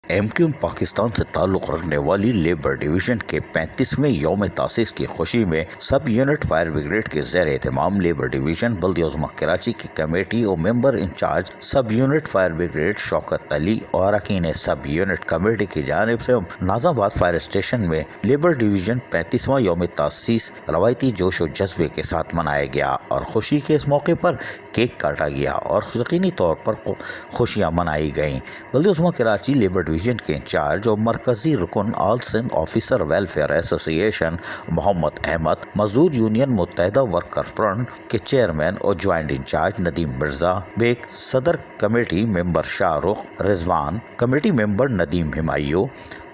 MQM Pakistan से ताल्लुक़ रखने वाली लेबर डिवीज़न के 35वें यौम तासीस की खुशी में सब यूनिट फायर ब्रिगेड के ज़ेर एहतमाम लेबर डिवीज़न बल्दिया कराची की कमेटी और member in charge sub unit fire brigade Shaukat Ali और अरकान सब यूनिट कमेटी की जानिब से नाज़ाबाद फायर स्टेशन में लेबर डिवीज़न 35वां यौम तासीस रवायती जोश और जज्बे के साथ मनाया गया और खुशी के इस मौके पर केक काटा गया और यकीनी तौर पर खुशियाँ मनाई गईं। बल्दिया कराची लेबर डिवीज़न के इंचार्ज और मरकजी रुकन all Sindh officer welfare association Mohammad Ahmad, मजदूर यूनियन मुत्तहिदा वर्कर फ्रंट के चेयरमैन और ज्वाइंट इंचार्ज नदीम मिर्जा बेग, सदर committee member Shahrukh Rizwan, committee member Nadeem Humayun,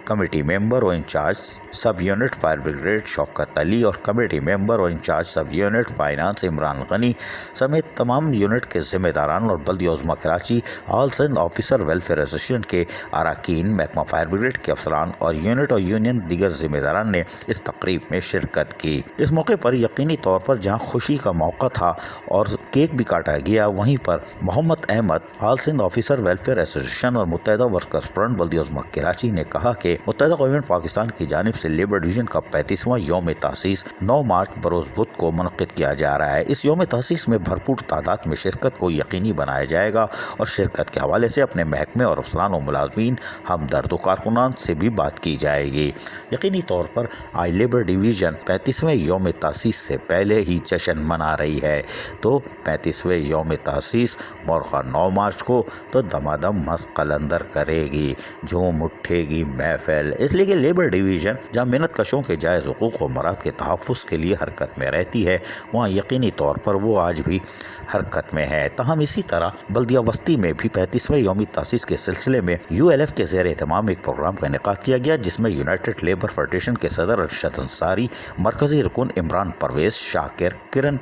committee member और incharge sub unit fire brigade Shaukat Ali और कमेटी मेंबर और incharge sub unit finance Imran Ghani समेत तमाम यूनिट के ज़िम्मेदारान और बल्दिया Karachi all Sindh officer welfare association के अरकान, महकमा फायर ब्रिगेड के अफसरान और यूनियन दीगर ज़िम्मेदारान ने इस तकरीब में शिरकत की। इस मौके पर यकीनी तौर पर जहाँ खुशी का मौका था और केक भी काटा गया, वहीं पर Mohammad Ahmed all Sindh officer welfare association और मुत्तहिदा वर्कर्स फ्रंट बल्दिया कराची ने कहा कि मुत्तहिदा कौम पाकिस्तान की जानिब से लेबर डिवीज़न का 35वां यौम तासीस 9 मार्च बरोज़ बुध को मुनक़िद किया जा रहा है। इस यौम तासीस में भरपूर तादाद में शिरकत को यकीनी बनाया जाएगा और शिरकत के हवाले से अपने महकमे और अफसरान और मुलाजमीन हमदर्द व कारकुनान से भी बात की जाएगी। यकीनी तौर पर आज लेबर डिवीज़न 35वें यौम तासीस से पहले ही जश्न मना रही है, तो 35वें यौम तासीस मौका 9 मार्च को तो दमादम मस्त कलंदर करेगी, झूम उठेगी महफिल। इसलिए कि लेबर डिवीज़न जहाँ मेहनत कशों के जायज़ हुकूक़ और मराद के तहफ़्फ़ुज़ के लिए हरकत में रहती है, वहाँ यकीनी तौर पर वो आज भी हरकत में है। तहम इसी तरह बल्दिया वस्ती में भी 35वें यौमी तासीस के सिलसिले में ULF के ज़ेर एहतमाम एक प्रोग्राम का इनेकाद किया गया, जिसमें यूनाइटेड लेबर फेडरेशन के सदर अरशद अंसारी, मरकज़ी रुकन इमरान परवेज़, शाकिर, किरण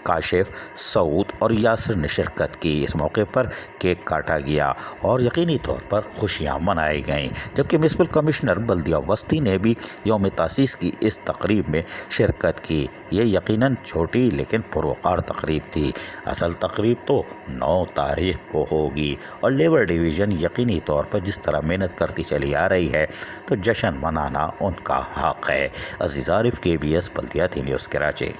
काशिफ, सऊद और यासिर ने शिरकत की। इस मौके पर केक काटा गया और यकीनी तौर पर खुशियाँ मनाई गईं, जबकि म्युनिसिपल कमिश्नर बल्दिया वस्ती ने भी यौम तासीस की इस तकरीब में शिरकत की। ये यकीनन छोटी लेकिन पुरवकार तकरीब थी। असल तकरीब तो 9 तारीख को होगी और लेबर डिवीज़न यकीनी तौर पर जिस तरह मेहनत करती चली आ रही है, तो जश्न मनाना उनका हक़ है। अज़ीज़ आरिफ, KBS बल्दिया न्यूज़ कराची।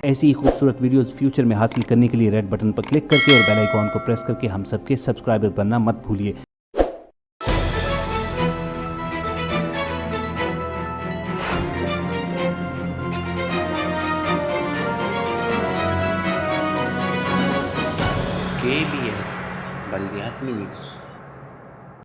ऐसी ही खूबसूरत वीडियोस फ्यूचर में हासिल करने के लिए रेड बटन पर क्लिक करके और बेल आइकॉन को प्रेस करके हम सबके सब्सक्राइबर बनना मत भूलिए। KBS बल्दिया न्यूज़।